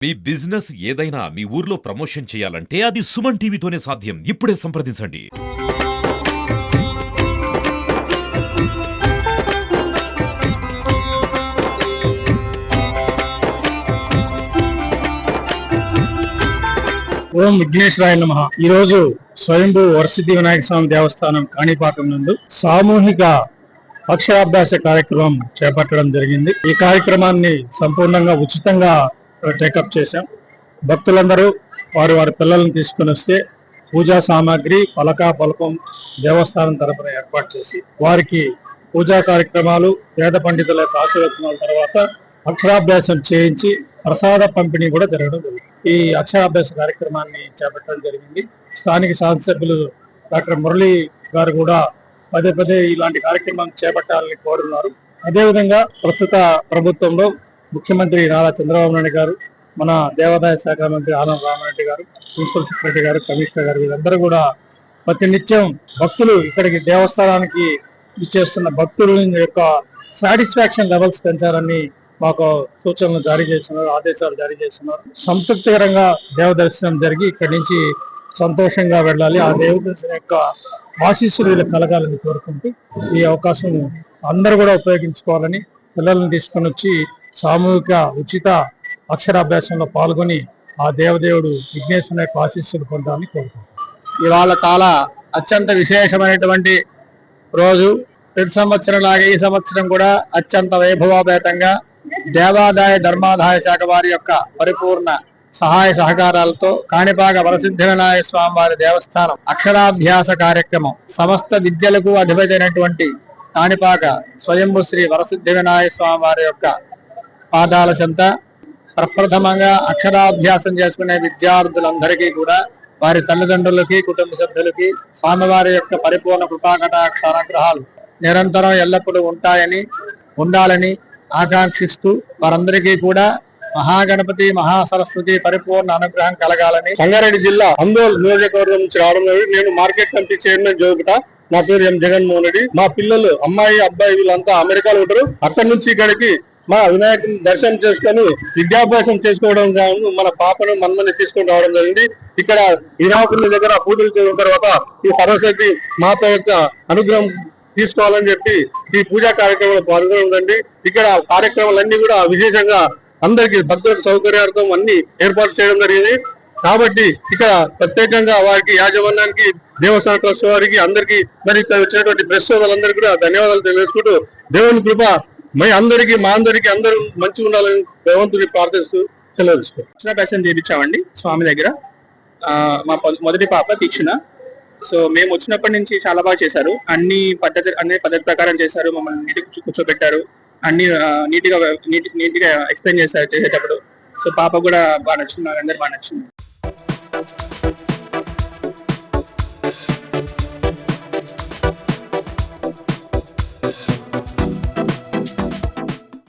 మీ business ఏదైనా మీ ఊర్లో promotion చేయాలంటే అది సుమన్ టీవీతోనే సాధ్యం. ఇప్పుడే సంప్రదించండి. ఓం విఘ్నేశ్వరాయ నమః. ఈ రోజు స్వయంభూ వరసిద్ధి వినాయక స్వామి దేవస్థానం కాణిపాకం నందు సామూహిక అక్షరాభ్యాస కార్యక్రమం చేపట్టడం జరిగింది. ఈ కార్యక్రమాన్ని సంపూర్ణంగా ఉచితంగా టేకప్ చేశాం. భక్తులందరూ వారి పిల్లలను తీసుకుని వస్తే పూజా సామాగ్రి పలకం దేవస్థానం తరపున ఏర్పాటు చేసి వారికి పూజా కార్యక్రమాలు వేద పండితుల యొక్క ఆశీర్వచనాల తర్వాత అక్షరాభ్యాసం చేయించి ప్రసాద పంపిణీ కూడా జరగడం జరిగింది. ఈ అక్షరాభ్యాస కార్యక్రమాన్ని చేపట్టడం జరిగింది. స్థానిక శాసనసభ్యులు డాక్టర్ మురళి గారు కూడా పదే ఇలాంటి కార్యక్రమాన్ని చేపట్టాలని కోరుతున్నారు. అదేవిధంగా ప్రస్తుత ప్రభుత్వంలో ముఖ్యమంత్రి నారా చంద్రబాబు నాయుడు గారు, మన దేవాదాయ శాఖ మంత్రి ఆనం రామారెడ్డి గారు, ప్రిన్సిపల్ సెక్రటరీ గారు, కమిషనర్ గారు వీరందరూ కూడా ప్రతినిత్యం భక్తులు ఇక్కడికి దేవస్థానానికి ఇచ్చేస్తున్న భక్తుల యొక్క సాటిస్ఫాక్షన్ లెవెల్స్ పెంచాలని మాకు సూచనలు జారీ చేస్తున్నారు, ఆదేశాలు జారీ చేస్తున్నారు. సంతృప్తికరంగా దేవ దర్శనం జరిగి ఇక్కడి నుంచి సంతోషంగా వెళ్ళాలి. ఆ దేవదర్శనం యొక్క ఆశీస్సులు వీళ్ళకి కలగాలని కోరుకుంటూ ఈ అవకాశం అందరూ కూడా ఉపయోగించుకోవాలని, పిల్లలను తీసుకొని వచ్చి సామూహిక ఉచిత అక్షరాభ్యాసంలో పాల్గొని ఆ దేవదేవుడు విఘ్నేశ్వరుని యొక్క ఆశీస్సులు పొందాలని కోరుకుంటున్నాను. ఇవాళ చాలా అత్యంత విశేషమైనటువంటి రోజు. ప్రతి సంవత్సరం లాగా ఈ సంవత్సరం కూడా అత్యంత వైభవోపేతంగా దేవాదాయ ధర్మాదాయ శాఖ వారి యొక్క పరిపూర్ణ సహాయ సహకారాలతో కాణిపాక వరసిద్ధి వినాయక స్వామి వారి దేవస్థానం అక్షరాభ్యాస కార్యక్రమం సమస్త విద్యలకు అధిపతి అయినటువంటి కాణిపాక స్వయంభూ శ్రీ వరసిద్ధి వినాయక స్వామి వారి యొక్క పాదాల చెంత ప్రప్రథమంగా అక్షరాభ్యాసం చేసుకునే విద్యార్థులందరికీ కూడా వారి తల్లిదండ్రులకి, కుటుంబ సభ్యులకి స్వామివారి యొక్క పరిపూర్ణ కృపాకటాక్ష అనుగ్రహాలు నిరంతరం ఎల్లప్పుడూ ఉండాలని ఆకాంక్షిస్తూ వారందరికీ కూడా మహాగణపతి మహాసరస్వతి పరిపూర్ణ అనుగ్రహం కలగాలని. సంగారెడ్డి జిల్లా అందోల్ నియోజకవర్గం నుంచి రావడం జరిగింది. నేను మార్కెట్ కమిటీ చైర్మన్ జోగుట. నా పేరు ఎం జగన్మోహన్ రెడ్డి. మా పిల్లలు అమ్మాయి అబ్బాయి వీళ్ళంతా అమెరికాలో ఉంటారు. అక్కడి నుంచి ఇక్కడికి మా వినాయకుని దర్శనం చేసుకొని విద్యాభ్యాసం చేసుకోవడం కాను మన పాపను మనల్ని తీసుకొని రావడం జరిగింది. ఇక్కడ వినాయకుని దగ్గర పూజలు చేసిన తర్వాత ఈ సరస్వతి మాత యొక్క అనుగ్రహం తీసుకోవాలని చెప్పి ఈ పూజా కార్యక్రమంలో పాల్గొనండి. ఇక్కడ కార్యక్రమాలన్నీ కూడా విశేషంగా అందరికి భక్తులకు సౌకర్యార్థం అన్ని ఏర్పాటు చేయడం జరిగింది. కాబట్టి ఇక్కడ ప్రత్యేకంగా వారికి యాజమాన్యానికి, దేవస్థాన ట్రస్ట్ వారికి, అందరికీ మరి ఇక్కడ వచ్చినటువంటి ప్రెస్ వాళ్ళందరికీ కూడా ధన్యవాదాలు తెలియజేసుకుంటూ దేవుని కృప మా అందరికీ అందరూ మంచిగా ఉండాలని భగవంతుని ప్రార్థిస్తూ తెలియజేస్తాం. అక్షరాభ్యాసం చేయించామండి స్వామి దగ్గర. మా మొదటి పాప తీక్షణ. సో మేము వచ్చినప్పటి నుంచి చాలా బాగా చేశారు. అన్ని పద్ధతి ప్రకారం చేశారు. మమ్మల్ని నీట్గా కూర్చోబెట్టారు. అన్ని నీట్గా ఎక్స్ప్లెయిన్ చేశారు చేసేటప్పుడు. సో పాప కూడా బాగా నచ్చింది, అందరు బాగా నచ్చింది.